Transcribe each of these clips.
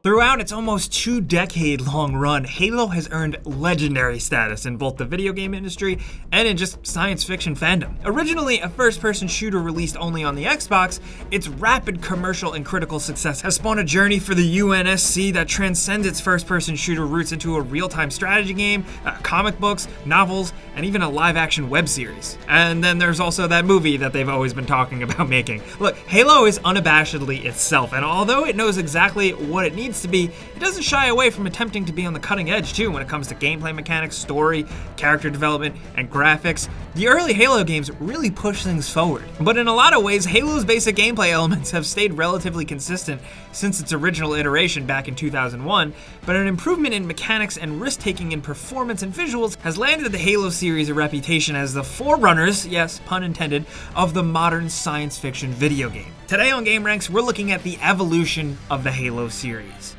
Throughout its almost 2-decade-long run, Halo has earned legendary status in both the video game industry and in just science fiction fandom. Originally a first-person shooter released only on the Xbox, its rapid commercial and critical success has spawned a journey for the UNSC that transcends its first-person shooter roots into a real-time strategy game, comic books, novels, and even a live-action web series. And then there's also that movie that they've always been talking about making. Look, Halo is unabashedly itself, and although it knows exactly what it needs to be, it doesn't shy away from attempting to be on the cutting edge too when it comes to gameplay mechanics, story, character development, and graphics. The early Halo games really push things forward. But in a lot of ways, Halo's basic gameplay elements have stayed relatively consistent since its original iteration back in 2001, but an improvement in mechanics and risk-taking in performance and visuals has landed the Halo series a reputation as the forerunners, yes, pun intended, of the modern science fiction video game. Today on gameranx, we're looking at the evolution of the Halo series.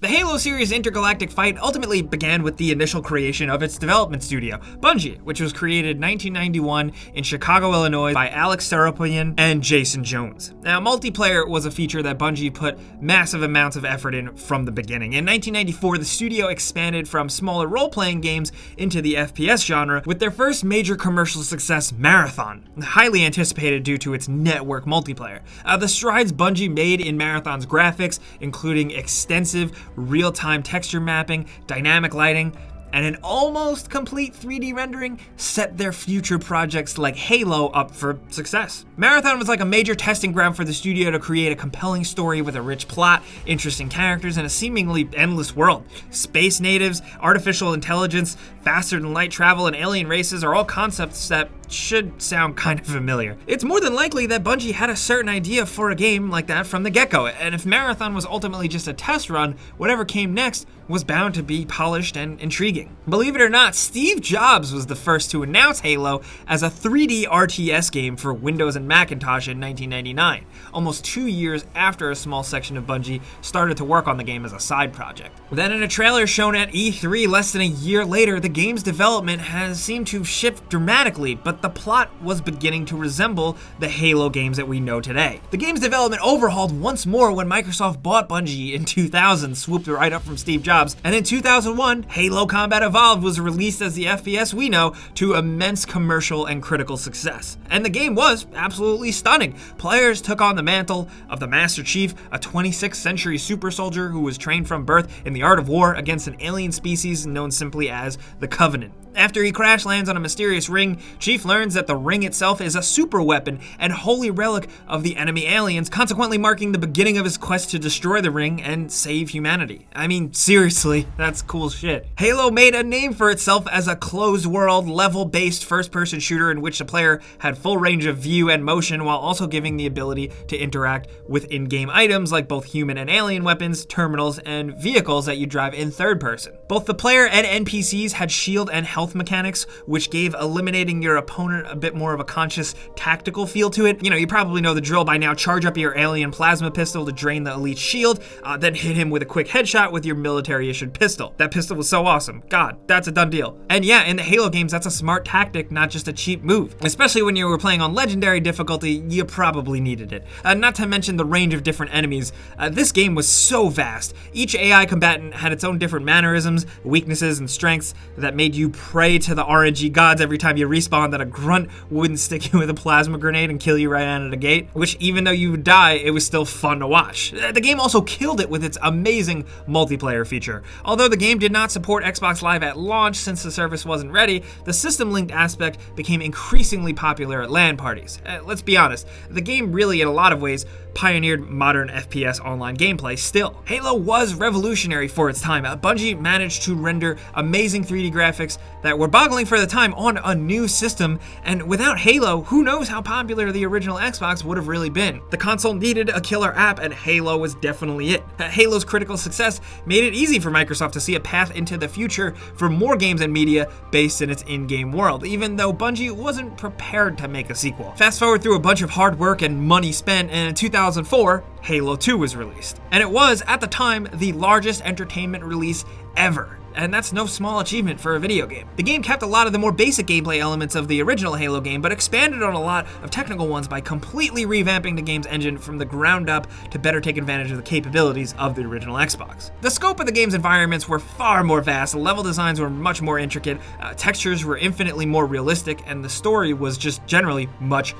The Halo series' intergalactic fight ultimately began with the initial creation of its development studio, Bungie, which was created in 1991 in Chicago, Illinois by Alex Seropian and Jason Jones. Now, multiplayer was a feature that Bungie put massive amounts of effort in from the beginning. In 1994, the studio expanded from smaller role-playing games into the FPS genre with their first major commercial success, Marathon, highly anticipated due to its network multiplayer. The strides Bungie made in Marathon's graphics, including extensive real-time texture mapping, dynamic lighting, and an almost complete 3D rendering set their future projects like Halo up for success. Marathon was like a major testing ground for the studio to create a compelling story with a rich plot, interesting characters, and a seemingly endless world. Space natives, artificial intelligence, faster than light travel, and alien races are all concepts that should sound kind of familiar. It's more than likely that Bungie had a certain idea for a game like that from the get-go, and if Marathon was ultimately just a test run, whatever came next was bound to be polished and intriguing. Believe it or not, Steve Jobs was the first to announce Halo as a 3D RTS game for Windows and Macintosh in 1999, almost 2 years after a small section of Bungie started to work on the game as a side project. Then in a trailer shown at E3 less than a year later, the game's development has seemed to shift dramatically, but the plot was beginning to resemble the Halo games that we know today. The game's development overhauled once more when Microsoft bought Bungie in 2000, swooped right up from Steve Jobs, and in 2001, Halo Combat Evolved was released as the FPS we know to immense commercial and critical success. And the game was absolutely stunning. Players took on the mantle of the Master Chief, a 26th century super soldier who was trained from birth in the art of war against an alien species known simply as the Covenant. After he crash lands on a mysterious ring, Chief learns that the ring itself is a super weapon and holy relic of the enemy aliens, consequently marking the beginning of his quest to destroy the ring and save humanity. I mean, seriously, that's cool shit. Halo made a name for itself as a closed-world, level-based first-person shooter in which the player had full range of view and motion while also giving the ability to interact with in-game items like both human and alien weapons, terminals, and vehicles that you drive in third person. Both the player and NPCs had shield and health mechanics, which gave eliminating your opponent a bit more of a conscious tactical feel to it. You probably know the drill by now. Charge up your alien plasma pistol to drain the elite's shield, then hit him with a quick headshot with your military-issued pistol. That pistol was so awesome. God, that's a done deal. And yeah, in the Halo games, that's a smart tactic, not just a cheap move. Especially when you were playing on legendary difficulty, you probably needed it. Not to mention the range of different enemies. This game was so vast. Each AI combatant had its own different mannerisms, weaknesses, and strengths that made you pray to the RNG gods every time you respawn that a grunt wouldn't stick you with a plasma grenade and kill you right out of the gate, which even though you would die, it was still fun to watch. The game also killed it with its amazing multiplayer feature. Although the game did not support Xbox Live at launch since the service wasn't ready, the system-linked aspect became increasingly popular at LAN parties. Let's be honest, the game really in a lot of ways pioneered modern FPS online gameplay still. Halo was revolutionary for its time. Bungie managed to render amazing 3D graphics that were boggling for the time on a new system, and without Halo, who knows how popular the original Xbox would have really been. The console needed a killer app, and Halo was definitely it. Halo's critical success made it easy for Microsoft to see a path into the future for more games and media based in its in-game world, even though Bungie wasn't prepared to make a sequel. Fast forward through a bunch of hard work and money spent, and in 2004, Halo 2 was released. And it was, at the time, the largest entertainment release ever. and that's no small achievement for a video game. The game kept a lot of the more basic gameplay elements of the original Halo game, but expanded on a lot of technical ones by completely revamping the game's engine from the ground up to better take advantage of the capabilities of the original Xbox. The scope of the game's environments were far more vast, level designs were much more intricate, textures were infinitely more realistic, and the story was just generally much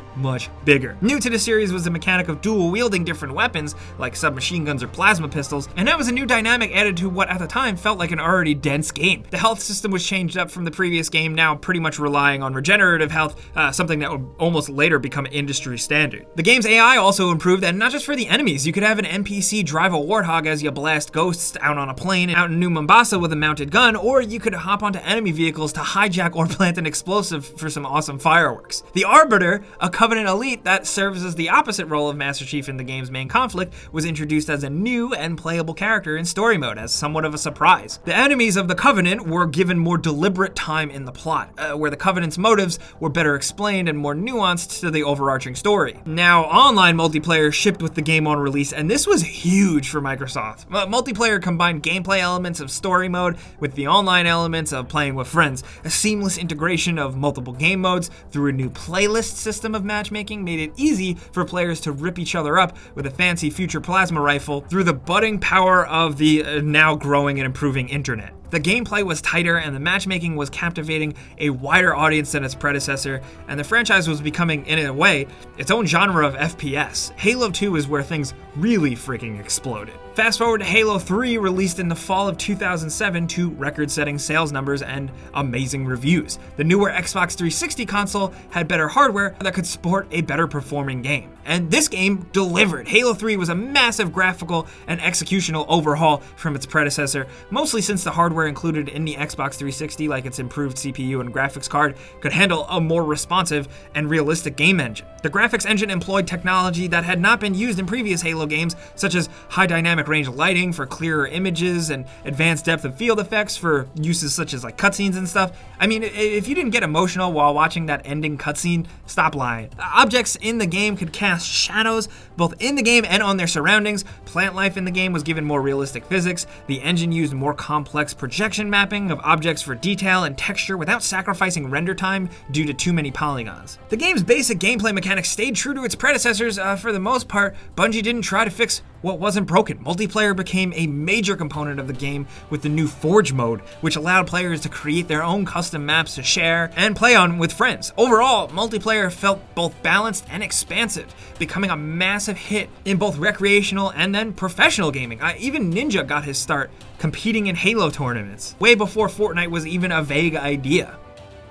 bigger. New to the series was the mechanic of dual wielding different weapons, like submachine guns or plasma pistols, and that was a new dynamic added to what at the time felt like an already dense game. The health system was changed up from the previous game, now pretty much relying on regenerative health, something that would almost later become industry standard. The game's AI also improved, and not just for the enemies. You could have an NPC drive a warthog as you blast ghosts out on a plane out in New Mombasa with a mounted gun, or you could hop onto enemy vehicles to hijack or plant an explosive for some awesome fireworks. The Arbiter, a Covenant elite that serves as the opposite role of Master Chief in the game's main conflict, was introduced as a new and playable character in story mode as somewhat of a surprise. The enemies of the Covenant were given more deliberate time in the plot, where the Covenant's motives were better explained and more nuanced to the overarching story. Now, online multiplayer shipped with the game on release, and this was huge for Microsoft. Multiplayer combined gameplay elements of story mode with the online elements of playing with friends. A seamless integration of multiple game modes through a new playlist system of matchmaking made it easy for players to rip each other up with a fancy future plasma rifle through the budding power of the now growing and improving internet. The gameplay was tighter and the matchmaking was captivating a wider audience than its predecessor, and the franchise was becoming, in a way, its own genre of FPS. Halo 2 is where things really freaking exploded. Fast forward to Halo 3, released in the fall of 2007 to record-setting sales numbers and amazing reviews. The newer Xbox 360 console had better hardware that could support a better performing game. And this game delivered. Halo 3 was a massive graphical and executional overhaul from its predecessor, mostly since the hardware included in the Xbox 360, like its improved CPU and graphics card, could handle a more responsive and realistic game engine. The graphics engine employed technology that had not been used in previous Halo games, such as high dynamic range lighting for clearer images and advanced depth of field effects for uses such as like cutscenes and stuff. I mean, if you didn't get emotional while watching that ending cutscene, stop lying. Objects in the game could cast shadows both in the game and on their surroundings. Plant life in the game was given more realistic physics. The engine used more complex projection mapping of objects for detail and texture without sacrificing render time due to too many polygons. The game's basic gameplay mechanics stayed true to its predecessors for the most part. Bungie didn't try to fix what wasn't broken. Multiplayer became a major component of the game with the new Forge mode, which allowed players to create their own custom maps to share and play on with friends. Overall, multiplayer felt both balanced and expansive, becoming a massive hit in both recreational and then professional gaming. Even Ninja got his start competing in Halo tournaments, way before Fortnite was even a vague idea.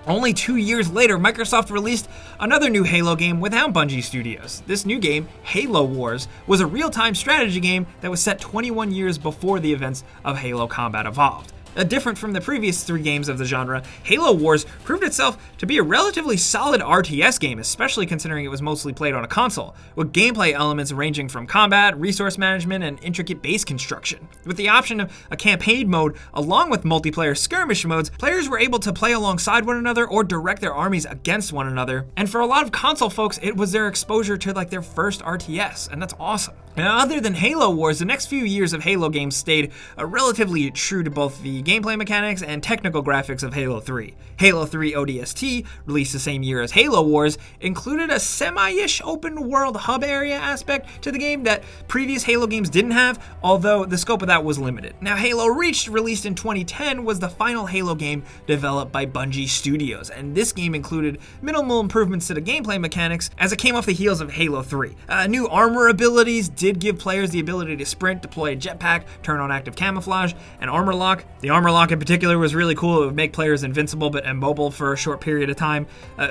Only 2 years later, Microsoft released another new Halo game without Bungie Studios. This new game, Halo Wars, was a real-time strategy game that was set 21 years before the events of Halo Combat Evolved. Different from the previous 3 games of the genre, Halo Wars proved itself to be a relatively solid RTS game, especially considering it was mostly played on a console, with gameplay elements ranging from combat, resource management, and intricate base construction. With the option of a campaign mode along with multiplayer skirmish modes, players were able to play alongside one another or direct their armies against one another, and for a lot of console folks, it was their exposure to like their first RTS, and that's awesome. Now, other than Halo Wars, the next few years of Halo games stayed relatively true to both the gameplay mechanics and technical graphics of Halo 3. Halo 3 ODST, released the same year as Halo Wars, included a semi-ish open-world hub area aspect to the game that previous Halo games didn't have, although the scope of that was limited. Now, Halo Reach, released in 2010, was the final Halo game developed by Bungie Studios, and this game included minimal improvements to the gameplay mechanics as it came off the heels of Halo 3. New armor abilities did give players the ability to sprint, deploy a jetpack, turn on active camouflage, and armor lock. The armor lock in particular was really cool. It would make players invincible but immobile for a short period of time.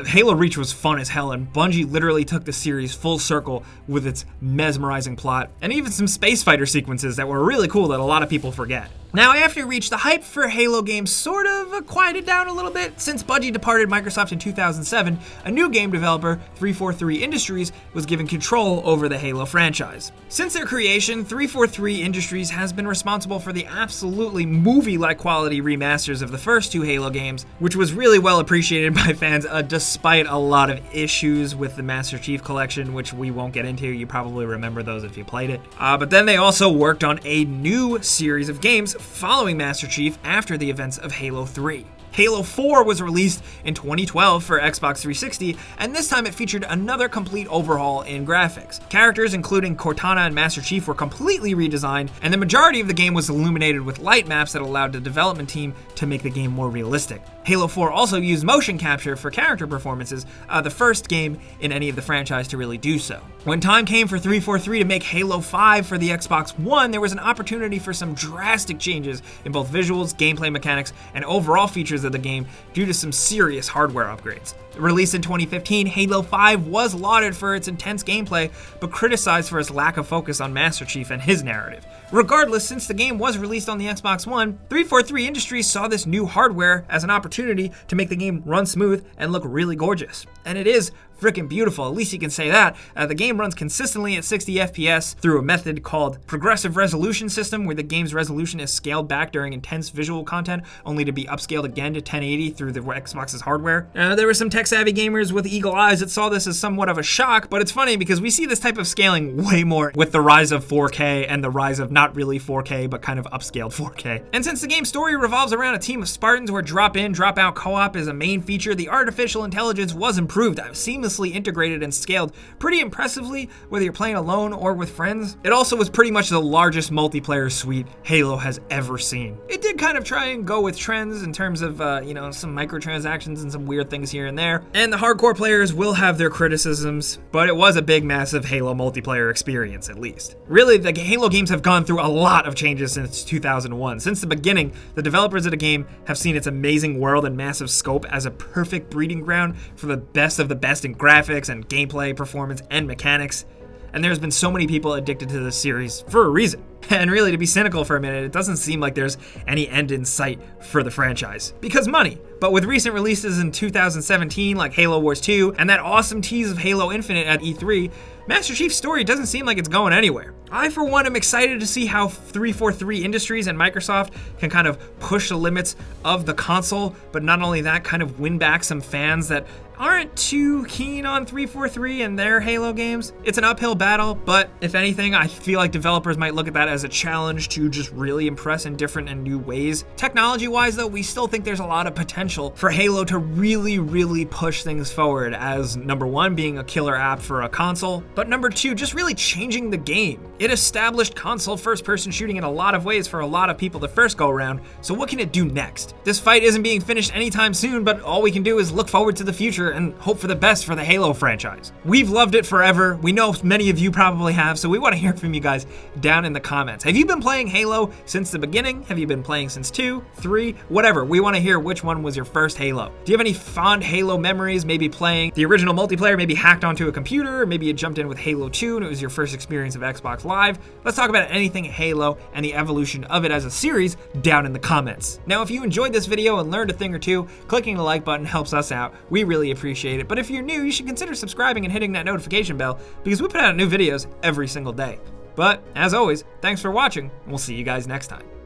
Halo Reach was fun as hell, and Bungie literally took the series full circle with its mesmerizing plot, and even some space fighter sequences that were really cool that a lot of people forget. Now, after Reach, the hype for Halo games sort of quieted down a little bit. Since Bungie departed Microsoft in 2007, a new game developer, 343 Industries, was given control over the Halo franchise. Since their creation, 343 Industries has been responsible for the absolutely movie-like quality remasters of the first 2 Halo games, which was really well appreciated by fans despite a lot of issues with the Master Chief Collection, which we won't get into. You probably remember those if you played it. But then they also worked on a new series of games released following Master Chief after the events of Halo 3. Halo 4 was released in 2012 for Xbox 360, and this time it featured another complete overhaul in graphics. Characters including Cortana and Master Chief were completely redesigned, and the majority of the game was illuminated with light maps that allowed the development team to make the game more realistic. Halo 4 also used motion capture for character performances, the first game in any of the franchise to really do so. When time came for 343 to make Halo 5 for the Xbox One, there was an opportunity for some drastic changes in both visuals, gameplay mechanics, and overall features of the game due to some serious hardware upgrades. Released in 2015, Halo 5 was lauded for its intense gameplay, but criticized for its lack of focus on Master Chief and his narrative. Regardless, since the game was released on the Xbox One, 343 Industries saw this new hardware as an opportunity to make the game run smooth and look really gorgeous. And it is freaking beautiful, at least you can say that. The game runs consistently at 60 FPS through a method called progressive resolution system, where the game's resolution is scaled back during intense visual content, only to be upscaled again to 1080 through the Xbox's hardware. There were some tech-savvy gamers with eagle eyes that saw this as somewhat of a shock, but it's funny because we see this type of scaling way more with the rise of 4K and the rise of not really 4K, but kind of upscaled 4K. And since the game's story revolves around a team of Spartans where drop-in, drop-out co-op is a main feature, the artificial intelligence was improved, seamlessly integrated and scaled pretty impressively, whether you're playing alone or with friends. It also was pretty much the largest multiplayer suite Halo has ever seen. It did kind of try and go with trends in terms of, some microtransactions and some weird things here and there. And the hardcore players will have their criticisms, but it was a big, massive Halo multiplayer experience, at least. Really, the Halo games have gone through a lot of changes since 2001. Since the beginning, the developers of the game have seen its amazing world and massive scope as a perfect breeding ground for the best of the best in graphics and gameplay, performance, and mechanics. And there's been so many people addicted to this series for a reason. And really, to be cynical for a minute, it doesn't seem like there's any end in sight for the franchise. Because money. But with recent releases in 2017, like Halo Wars 2, and that awesome tease of Halo Infinite at E3, Master Chief's story doesn't seem like it's going anywhere. I, for one, am excited to see how 343 Industries and Microsoft can kind of push the limits of the console, but not only that, kind of win back some fans that aren't too keen on 343 and their Halo games. It's an uphill battle, but if anything, I feel like developers might look at that as a challenge to just really impress in different and new ways. Technology-wise, though, we still think there's a lot of potential for Halo to really, really push things forward as, number one, being a killer app for a console, but number two, just really changing the game. It established console first-person shooting in a lot of ways for a lot of people the first go-around, so what can it do next? This fight isn't being finished anytime soon, but all we can do is look forward to the future and hope for the best for the Halo franchise. We've loved it forever. We know many of you probably have, so we want to hear from you guys down in the comments. Have you been playing Halo since the beginning? Have you been playing since 2, 3, whatever? We want to hear which one was your first Halo. Do you have any fond Halo memories, maybe playing the original multiplayer, maybe hacked onto a computer, maybe you jumped in with Halo 2 and it was your first experience of Xbox Live? Let's talk about anything Halo and the evolution of it as a series down in the comments. Now, if you enjoyed this video and learned a thing or two, clicking the like button helps us out. We really appreciate it. But if you're new, you should consider subscribing and hitting that notification bell because we put out new videos every single day. But as always, thanks for watching, and we'll see you guys next time.